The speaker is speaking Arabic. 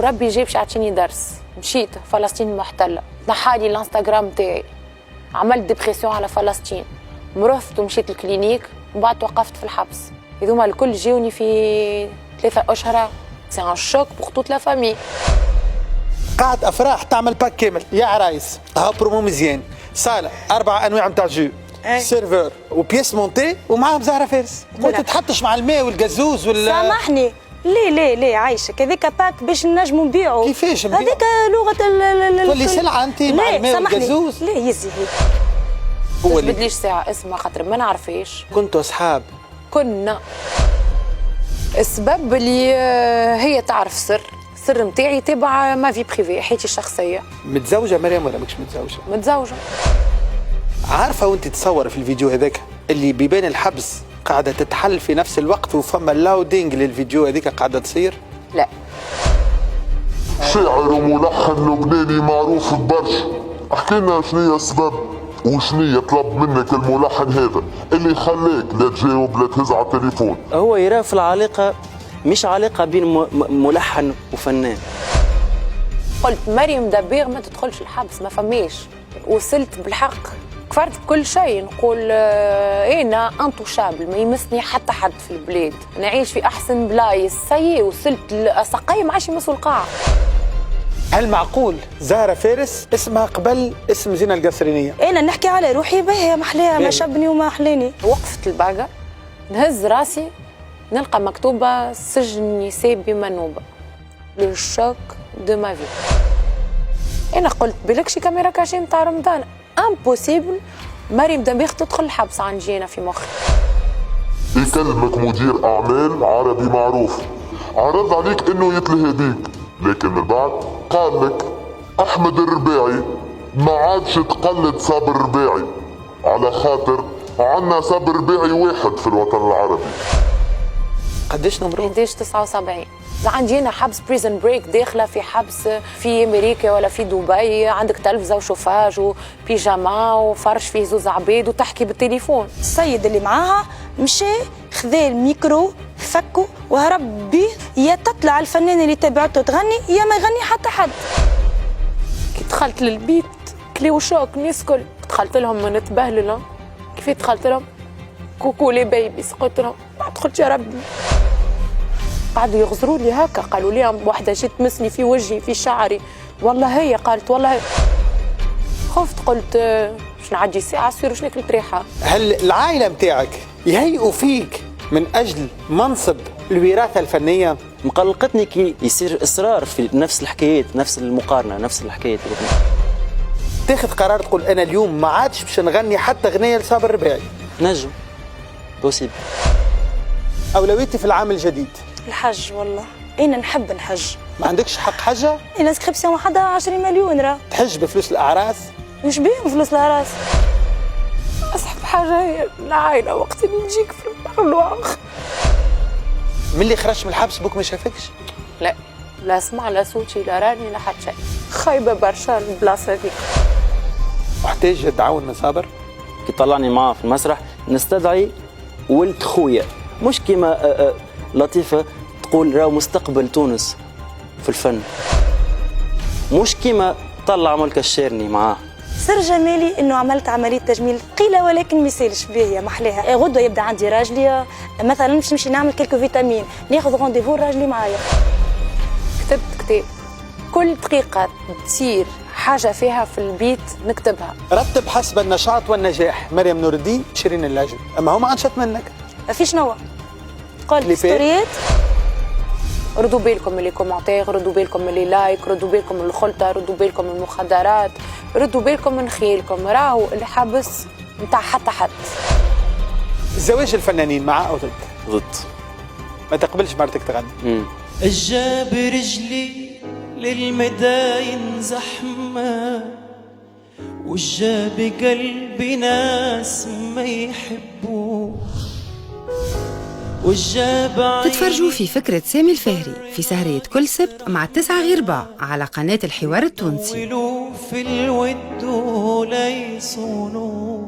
وربي جاي باش يعطيني درس. مشيت فلسطين محتله، نحالي الانستغرام تاعي، عملت ديبرسيون على فلسطين، مرضت ومشيت الكلينيك وبعد توقفت في الحبس. هذوما الكل جاوني في 3 أشهر. سي ان شوك بور توت لا فامي. قاعد افراح تعمل باك كامل يا عرايس، ها برومو مزيان، صاله 4 انواع نتاع جو، سيرفور وبيس مونتي ومعاهم زهره فارس. ما تتحطش مع الماء والجزوز سامحني، ليه عايشك هذاك باك باش نجموا نبيعوا. كيفاش نبيعوا؟ هذيك لغه تولي سلعه انت مع الماء والجزوز. لا يزي هو اللي بدليش ساعه اسمها خاطر ما نعرفيش. كنتوا اصحاب؟ كنا. السبب اللي هي تعرف السر نتاعي تبع ما في بريفي، حياتي الشخصيه. متزوجه مريم ولا مش متزوجه؟ متزوجه. عارفه وانت تصور في الفيديو هذاك اللي بيبان الحبس قاعده تتحل في نفس الوقت وفما لاودينج للفيديو هذيك قاعده تصير؟ لا. شاعر وملحن لبناني معروف برشا، احكي لنا شنو هي السبب وشنو طلب منك الملحن هذا اللي خلاك لا تجاوب لا تهز على التليفون؟ هو يرى في العلاقه مش علاقه بين ملحن وفنان. قلت مريم دبيغ ما تدخلش الحبس، ما فماش. وصلت بالحق كفرت بكل شيء، نقول انا انتوشابل، ما يمسني حتى حد في البلاد، نعيش في احسن بلايص. سي وصلت السقايه ما عادش يمسوا القاعه. هل معقول زهرة فارس اسمها قبل اسم زينة القصرينية؟ انا نحكي على روحي باهيه محلاها، ما شبني وما احلاني. وقفت الباقة نهز راسي نلقى مكتوبة سجن نساء بمنوبة، لو شوك دو ما في. انا قلت بلكشي كاميرا كاشي نتاع رمضان، امبوسيبل مريم دبيغ تدخل الحبس. عندي انا في مخي يكلمك مدير اعمال عربي معروف، عرض عليك انه يتلهي بيك، لكن من بعد قال لك احمد الرباعي ما عادش تقلد صابر الرباعي، على خاطر عنا صابر رباعي واحد في الوطن العربي. قديش نمرو؟ 79. عندي هنا حبس بريزن بريك، داخله في حبس في امريكا ولا في دبي، عندك تلفزه وشوفاج وبيجاما وفرش فيه زوز عبيد وتحكي بالتليفون. السيد اللي معاها مشى خذا الميكرو فكه وهرب بيه، يا تطلع الفنانه اللي تبعته تغني يا ما يغني حتى حد. كي دخلت للبيت كليو شوك الناس كل دخلت لهم نتبهلل. كيف دخلت لهم كوكو لي بيبيز، قلت لهم قلت يا ربي. قعدوا يغزروا لي هكا، قالوا لي واحده جيت تمسني في وجهي في شعري، والله هي قالت والله هي. خفت قلت باش نعدي ساعه يصير واش ناكل ريحه. هل العائله نتاعك يهيئوا فيك من اجل منصب الوراثه الفنيه؟ مقلقتني كي يصير اصرار في نفس الحكايات، نفس المقارنه، نفس الحكايات. تاخذ قرار تقول انا اليوم ما عادش باش نغني حتى اغنيه لصابر الرباعي؟ نجم بوسيبل. اولويتي في العام الجديد الحج، والله انا نحب نحج. ما عندكش حق حجه؟ انا سكريبسيون وحدها 20 مليون راه. تحج بفلوس الاعراس؟ مش بيهم فلوس الاعراس. اصعب حاجه هي العائله وقت اللي نجيك في البحر الواخ. ملي خرجت من الحبس بوك ما شافكش؟ لا اسمع لا صوتي لا راني لا حتى شيء. خايبه برشا البلاصه هذيك. محتاج تعاون من صابر؟ كي طلعني معاه في المسرح نستدعي ولد خويا، مش كيما لطيفه تقول راهو مستقبل تونس في الفن، مش كيما طلع ملك الشيرني معاه. سر جمالي انه عملت عمليه تجميل ثقيله ولكن ما يسالش بها محلاها. غدوه يبدا عندي راجلي مثلا باش نمشي نعمل كلكو فيتامين، ناخذ رونديفو راجلي معايا. كتبت كتاب، كل دقيقه تصير حاجه فيها في البيت نكتبها. رتب حسب النشاط والنجاح. مريم نور الدين، شيرين اللاجل، اما هما انشط منك. ما فيش نوع. قلت ستوريات. ردوا بالكم من لي كومونتير، ردوا بالكم من لي لايك، ردوا بالكم من الخلطه، ردوا بالكم من المخدرات، ردوا بالكم من خيالكم. راهو اللي حبس نتاع حتى حد. زواج الفنانين مع او ضد؟ ضد. ما تقبلش مرتك تغني؟ جاب رجلي للمداين زحمة وجاب قلبي ناس ما يحبوه. تتفرجوا في فكرة سامي الفهري في سهرية كل سبت مع 9 على قناة الحوار التونسي. في الود ولا يصونوه.